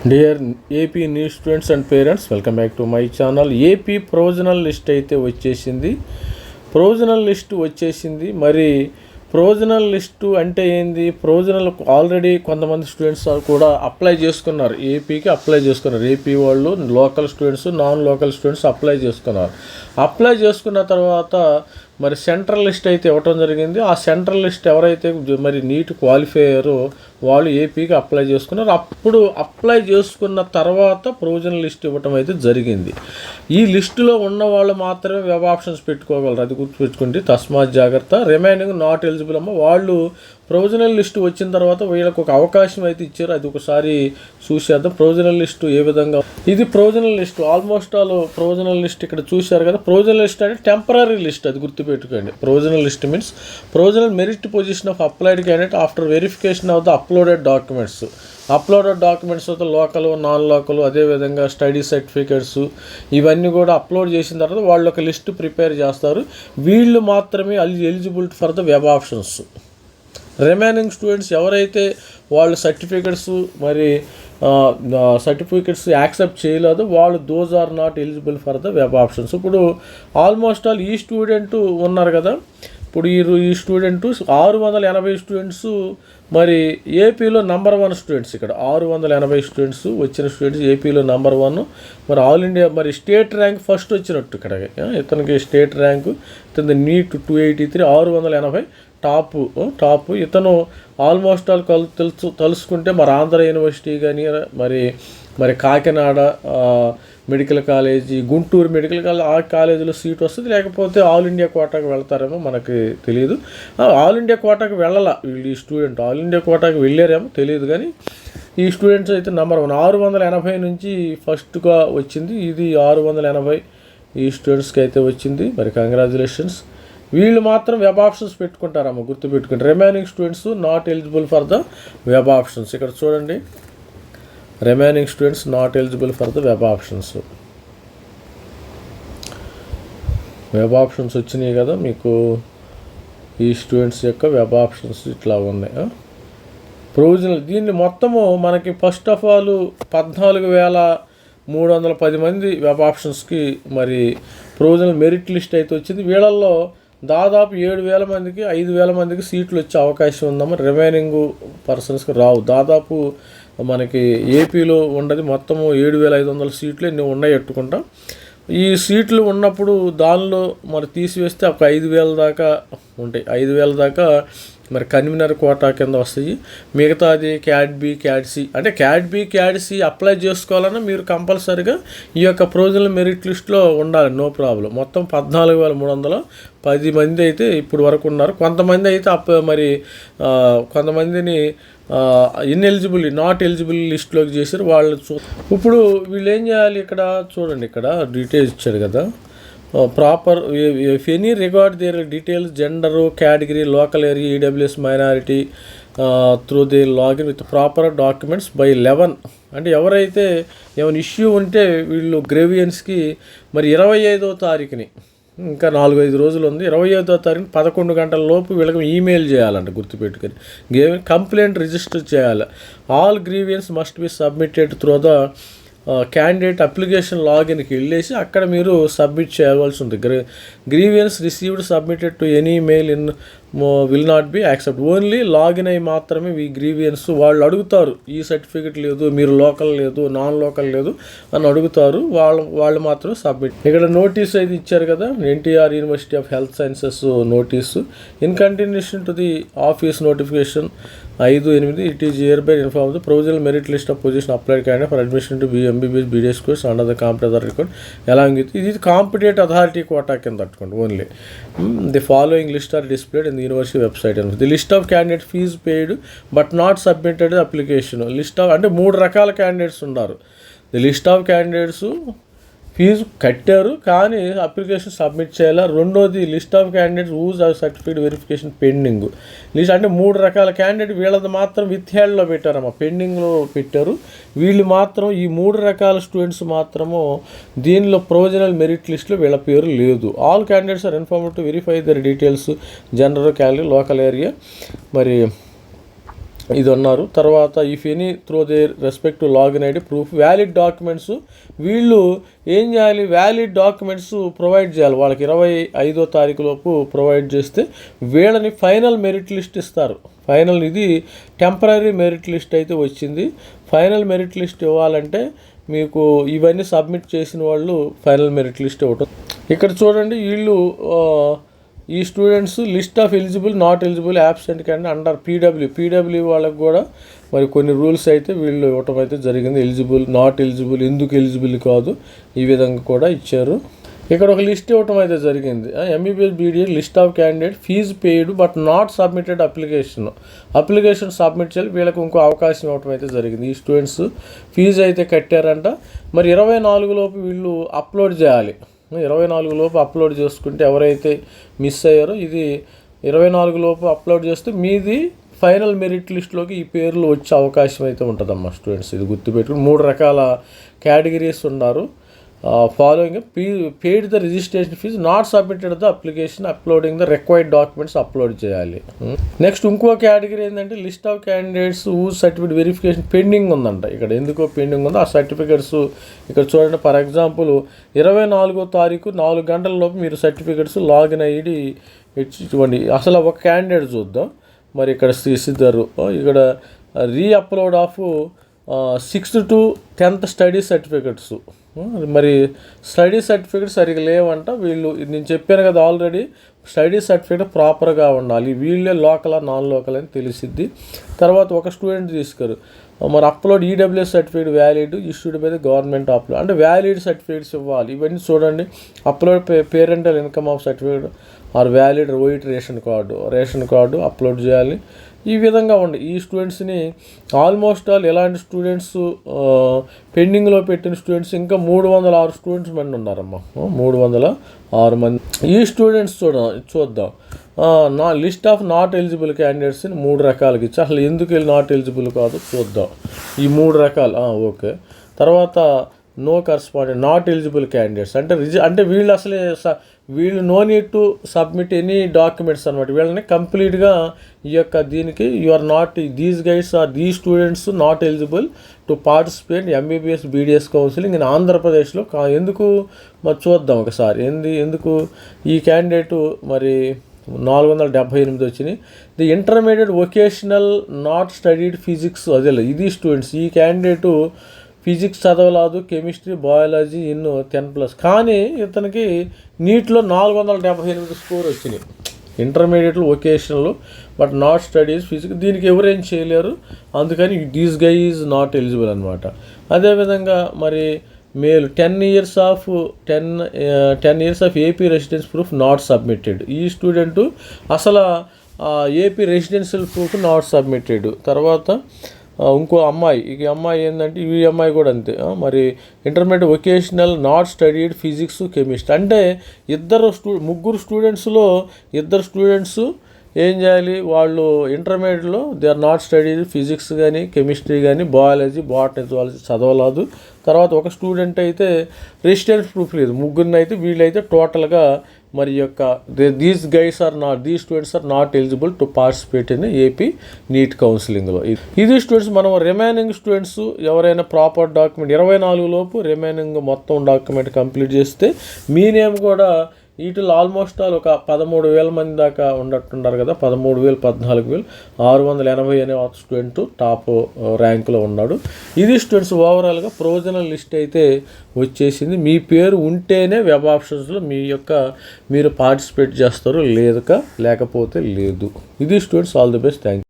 Dear AP new students and parents, welcome back to my channel. AP provisional list అయితే వచ్చేసింది. మరి provisional list అంటే ఏంది? Provisional already కొంతమంది స్టూడెంట్స్ కూడా అప్లై చేసుకున్నారు, ఏపీకి అప్లై చేసుకున్నారు. ఏపీ వాళ్ళు local students, non local students apply చేసుకున్నారు. అప్లై చేసుకున్న తర్వాత మరి సెంట్రల్ లిస్ట్ అయితే ఇవ్వటం జరిగింది. ఆ సెంట్రల్ లిస్ట్ ఎవరైతే మరి నీట్ క్వాలిఫై అయ్యారో వాళ్ళు ఏపీకి అప్లై చేసుకున్నారు. అప్పుడు అప్లై చేసుకున్న తర్వాత ప్రొవిజనల్ లిస్ట్ ఇవ్వటం అయితే జరిగింది. ఈ లిస్టులో ఉన్న వాళ్ళు మాత్రమే వెబ్ ఆప్షన్స్ పెట్టుకోగలరు, అది గుర్తుపెట్టుకోండి. తస్మాత్ జాగ్రత్త. రిమైనింగ్ నాట్ ఎలిజిబుల్ అమ్మ. వాళ్ళు ప్రొవిజనల్ లిస్టు వచ్చిన తర్వాత వీళ్ళకి ఒక అవకాశం అయితే ఇచ్చారు, అది ఒకసారి చూసేద్దాం. ప్రొవిజనల్ లిస్టు ఏ విధంగా, ఇది provisional list. Almost all provisional list ఇక్కడ చూశారు కదా. ప్రొవిజనల్ లిస్ట్ అంటే టెంపరీ లిస్ట్, అది గుర్తుపెట్టుకోండి. Provisional list means provisional merit position of applied candidate after verification of the uploaded documents. Uploaded documents అయితే లోకల్, నాన్ లోకల్, అదేవిధంగా స్టడీ సర్టిఫికేట్స్ ఇవన్నీ కూడా అప్లోడ్ చేసిన తర్వాత వాళ్ళు ఒక లిస్ట్ ప్రిపేర్ చేస్తారు. వీళ్ళు మాత్రమే eligible for the web options. Remaining students ఎవరైతే వాళ్ళు సర్టిఫికెట్స్ యాక్సెప్ట్ చేయలేదు, వాళ్ళు those are not eligible for the web options. ఇప్పుడు ఆల్మోస్ట్ ఆల్ ఈ స్టూడెంట్ ఉన్నారు కదా, ఇప్పుడు ఈ స్టూడెంట్ 680 స్టూడెంట్స్ మరి ఏపీలో నంబర్ 1 స్టూడెంట్స్. ఇక్కడ 680 స్టూడెంట్స్ వచ్చిన స్టూడెంట్స్ ఏపీలో నంబర్ 1. మరి ఆల్ ఇండియా మరి స్టేట్ ర్యాంక్ ఫస్ట్ వచ్చినట్టు ఇక్కడ ఇతనికి స్టేట్ ర్యాంకు. ఇతని నీట్ 283, 680 టాప్. ఇతను ఆల్మోస్ట్ ఆల్ తలుసుకుంటే మరి ఆంధ్ర యూనివర్సిటీ కానీ మరి Kakinada medical college, Guntur medical college, ఆ కాలేజీలో సీట్ వస్తుంది. లేకపోతే ఆల్ ఇండియా కోటాకు వెళ్తారేమో మనకి తెలియదు. ఆల్ ఇండియా కోటాకు వెళ్ళాల వీళ్ళు. ఈ స్టూడెంట్ ఆల్ ఇండియా కోటాకు వెళ్ళారేమో తెలియదు, కానీ ఈ స్టూడెంట్స్ అయితే నంబర్ 1. 680 నుంచి ఫస్ట్గా వచ్చింది. ఇది 680 ఈ స్టూడెంట్స్కి అయితే వచ్చింది. మరి కంగ్రాచులేషన్స్. వీళ్ళు మాత్రం వెబ్ ఆప్షన్స్ పెట్టుకుంటారమ్మ, గుర్తుపెట్టుకుంటారు. Remaining students not eligible for the web options. ఇక్కడ చూడండి, remaining students not eligible for the web options. Web options వచ్చినాయి కదా మీకు. ఈ స్టూడెంట్స్ యొక్క వెబ్ ఆప్షన్స్ ఇట్లా ఉన్నాయి. ప్రొవిజనల్ దీన్ని మొత్తము మనకి ఫస్ట్ ఆఫ్ ఆల్ 14,310 మంది వెబ్ ఆప్షన్స్కి మరి ప్రొవిజనల్ మెరిట్ లిస్ట్ అయితే వచ్చింది. వీళ్ళల్లో దాదాపు 7,000 మందికి 5,000 మందికి సీట్లు వచ్చే అవకాశం ఉందమ్మా. రిమైనింగ్ పర్సన్స్కి రావు. దాదాపు మనకి ఏపీలో ఉండదు మొత్తము 7,500 సీట్లు ఎన్ని ఉన్నాయి ఎట్టుకుంటాం. ఈ సీట్లు ఉన్నప్పుడు దానిలో మరి తీసివేస్తే ఒక 5,000 దాకా ఉంటాయి. 5,000 దాకా మరి కన్వీనర్ కోటా కింద వస్తాయి. మిగతాది క్యాట్ బి, క్యాట్ సి. అంటే cat B, cat C apply చేసుకోవాలన్నా మీరు కంపల్సరీగా ఈ యొక్క ప్రొవిజనల్ మెరిట్ లిస్ట్లో ఉండాలి, నో ప్రాబ్లం. మొత్తం 14,310 మంది అయితే ఇప్పుడు వరకు ఉన్నారు. కొంతమంది అయితే కొంతమందిని ఇన్ఎలిజిబుల్, నాట్ ఎలిజిబుల్ లిస్ట్లోకి చేశారు. వాళ్ళు ఇప్పుడు వీళ్ళు ఏం చేయాలి? ఇక్కడ చూడండి, ఇక్కడ డీటెయిల్స్ ఇచ్చాడు కదా. Proper if any regard their details, gender, category, local area, EWS minority through the login with proper documents by 11. అంటే ఎవరైతే ఏమైనా ఇష్యూ ఉంటే వీళ్ళు గ్రేవియన్స్కి మరి 25వ తారీఖుని, ఇంకా 4-5 రోజులు ఉంది, 25వ తారీఖు 11 గంటల లోపు వీళ్ళకి ఈమెయిల్ చేయాలంట, గుర్తుపెట్టుకొని. కంప్లైంట్ రిజిస్టర్ చేయాలి. All grievance must be submitted through the candidate application లాగిన్కి వెళ్ళేసి అక్కడ మీరు సబ్మిట్ చేయవలసి ఉంది. Grievance received submitted to any mail in will not be accept. Only login అయ్యి మాత్రమే ఈ గ్రీవియన్స్ వాళ్ళు అడుగుతారు. ఈ సర్టిఫికెట్ లేదు, మీరు లోకల్ లేదు, నాన్ లోకల్ లేదు అని అడుగుతారు. వాళ్ళు మాత్రం సబ్మిట్. ఇక్కడ నోటీస్ అయితే ఇచ్చారు కదా, NTR university of health sciences notice. In continuation to the office notification 5/8 it is hereby inform the provisional merit list of position applied candidate for admission to MBBS BDS course under the competent authority record along with. ఇది competent authority quota కింద తట్టుకోండి. Only the following list are displayed in the university website. The list of candidate fees paid but not submitted application. List of అంటే 3 రకాల candidates ఉన్నారు. The list of candidates fee కట్టారు కానీ application submit చేయాలి. రెండోది list of candidates use of certificate verification pending list. అంటే 3 రకాల candidate వీళ్ళది మాత్రం విత్ హ్యాండ్లో పెట్టారమ్మా, పెండింగ్లో పెట్టారు. వీళ్ళు మాత్రం ఈ 3 రకాల స్టూడెంట్స్ మాత్రము దీనిలో ప్రొవిజనల్ మెరిట్ లిస్ట్లో వీళ్ళ పేరు లేదు. All candidates are informed to verify their details, general, calorie, local area. మరి ఇది ఉన్నారు. తర్వాత if any through their respect login ID proof valid documents, వీళ్ళు ఏం చేయాలి, వ్యాలిడ్ డాక్యుమెంట్స్ ప్రొవైడ్ చేయాలి. వాళ్ళకి 25వ తారీఖు లోపు ప్రొవైడ్ చేస్తే వీళ్ళని ఫైనల్ మెరిట్ లిస్ట్ ఇస్తారు. ఫైనల్ ఇది టెంపరీ మెరిట్ లిస్ట్ అయితే వచ్చింది. ఫైనల్ మెరిట్ లిస్ట్ ఇవ్వాలంటే మీకు ఇవన్నీ సబ్మిట్ చేసిన వాళ్ళు ఫైనల్ మెరిట్ లిస్ట్ ఇవ్వటం. ఇక్కడ చూడండి, వీళ్ళు ఈ students list of eligible not eligible absent candidate under PW వాళ్ళకి కూడా మరి కొన్ని రూల్స్ అయితే వీళ్ళు ఇవ్వటం అయితే జరిగింది. ఎలిజిబుల్, నాట్ ఎలిజిబుల్, ఎందుకు ఎలిజిబుల్ కాదు, ఈ విధంగా కూడా ఇచ్చారు. ఇక్కడ ఒక లిస్ట్ ఇవ్వటం అయితే జరిగింది. MBBS BDA list of candidate fee paid but not submitted application submit చేయాలి. వీళ్ళకి ఇంకో అవకాశం ఇవ్వటం అయితే జరిగింది. ఈ స్టూడెంట్స్ ఫీజు అయితే కట్టారంట. మరి 24 లోపు వీళ్ళు అప్లోడ్ చేయాలి. 24 లోపు అప్లోడ్ చేసుకుంటే ఎవరైతే మిస్ అయ్యారో ఇది 24 లోపు అప్లోడ్ చేస్తే మీది ఫైనల్ మెరిట్ లిస్ట్లోకి ఈ పేర్లు వచ్చే అవకాశం అయితే ఉంటుందమ్మా స్టూడెంట్స్. ఇది గుర్తుపెట్టుకుని 3 రకాల కేటగిరీస్ ఉన్నారు. Following paid the registration fee, not submitted the application, uploading the required documents upload చేయాలి. నెక్స్ట్ ఇంకో కేటగిరీ ఏంటంటే list of candidates whose certificate verification pending ఉందంట. ఇక్కడ ఎందుకో పెండింగ్ ఉందో ఆ సర్టిఫికేట్స్ ఇక్కడ చూడండి. ఫర్ ఎగ్జాంపుల్ 24వ తారీఖు 4 గంటల లోపు మీరు సర్టిఫికేట్స్ లాగిన్ ఐడి ఇవ్వండి. అసలు ఒక క్యాండిడేట్ చూద్దాం. మరి ఇక్కడ సిద్ధరు ఇక్కడ re-upload of 6th to 10th study certificates. మరి స్టడీ సర్టిఫికెట్ సరిగ్గా లేవంట. వీళ్ళు నేను చెప్పాను కదా ఆల్రెడీ, స్టడీ సర్టిఫికేట్ ప్రాపర్గా ఉండాలి. వీళ్ళే లోకల్ నాన్ లోకల్ అని తెలిసిద్ది. తర్వాత ఒక స్టూడెంట్ తీసుకారు మరి upload EWS certificate valid issued by the government upload, అంటే వ్యాలిడ్ సర్టిఫికేట్స్ ఇవ్వాలి. ఇవన్నీ చూడండి. Upload parental income of certificate or valid white ration card upload చేయాలి. ఈ విధంగా ఉండి ఈ స్టూడెంట్స్ని ఆల్మోస్ట్ ఆల్ ఎలాంటి స్టూడెంట్స్ పెండింగ్లో పెట్టిన స్టూడెంట్స్ ఇంకా 306 స్టూడెంట్స్ మంది ఉన్నారమ్మా. 306 మంది. ఈ స్టూడెంట్స్ చూద్దాం. నా లిస్ట్ ఆఫ్ నాట్ ఎలిజిబుల్ క్యాండిడేట్స్ని 3 రకాలకి ఇచ్చి అసలు ఎందుకు నాట్ ఎలిజిబుల్ కాదు చూద్దాం. ఈ 3 రకాలు ఓకే. తర్వాత no correspondent not eligible candidates అంటే వీళ్ళు అసలే వీళ్ళు no need to submit any documents అనమాట. వీళ్ళని కంప్లీట్గా ఈ యొక్క దీనికి you are not these guides are these students not eligible to participate MBBS BDS counselling in ఆంధ్రప్రదేశ్లో. ఎందుకు మరి చూద్దాం ఒకసారి. ఎందుకు ఈ క్యాండిడేటు మరి 478 వచ్చినాయి. The intermediate vocational not studied physics అదే ఇది స్టూడెంట్స్. ఈ క్యాండిడేటు ఫిజిక్స్ చదవలేదు, కెమిస్ట్రీ, బయాలజీ 10+. కానీ ఇతనికి నీట్లో 478 స్కోర్ వచ్చినాయి ఇంటర్మీడియట్లో vocational but not studies physics. దీనికి ఎవరేం చేయలేరు, అందుకని these guy is not eligible అనమాట. అదేవిధంగా మరి male 10 years of AP residence proof not submitted. ఈ స్టూడెంటు అసలు AP residential proof not submitted. తర్వాత ఇంకో అమ్మాయి, ఈ అమ్మాయి ఏంటంటే ఈ అమ్మాయి కూడా అంతే. మరి intermediate vocational not studied physics, chemistry. అంటే ముగ్గురు స్టూడెంట్స్లో 2 స్టూడెంట్స్ ఏం చేయాలి, వాళ్ళు ఇంటర్మీడియట్లో they are not studied physics కానీ కెమిస్ట్రీ కానీ బయాలజీ బాటనీ జువాలజీ చదవలేదు. తర్వాత ఒక స్టూడెంట్ అయితే రెసిడెన్స్ ప్రూఫ్ లేదు. ముగ్గురిని అయితే వీళ్ళైతే టోటల్గా మరి యొక్క these students are not eligible to participate in AP NEET కౌన్సిలింగ్లో. ఇది స్టూడెంట్స్. మనం రిమైనింగ్ స్టూడెంట్స్ ఎవరైనా ప్రాపర్ డాక్యుమెంట్ 24 లోపు రిమైనింగ్ మొత్తం డాక్యుమెంట్ కంప్లీట్ చేస్తే మీ నేమ్ కూడా వీటిలో ఆల్మోస్ట్ ఆల్ ఒక 13,000 మంది దాకా ఉన్నట్టున్నారు కదా. 13,000 14,680 అనే ఒక స్టూడెంట్ టాప్ ర్యాంకులో ఉన్నాడు. ఇది స్టూడెంట్స్ ఓవరాల్గా ప్రొవిజనల్ లిస్ట్ అయితే వచ్చేసింది. మీ పేరు ఉంటేనే వెబ్ ఆప్షన్స్లో మీరు పార్టిసిపేట్ చేస్తారు, లేకపోతే లేదు. ఇది students. All the best. Thank you.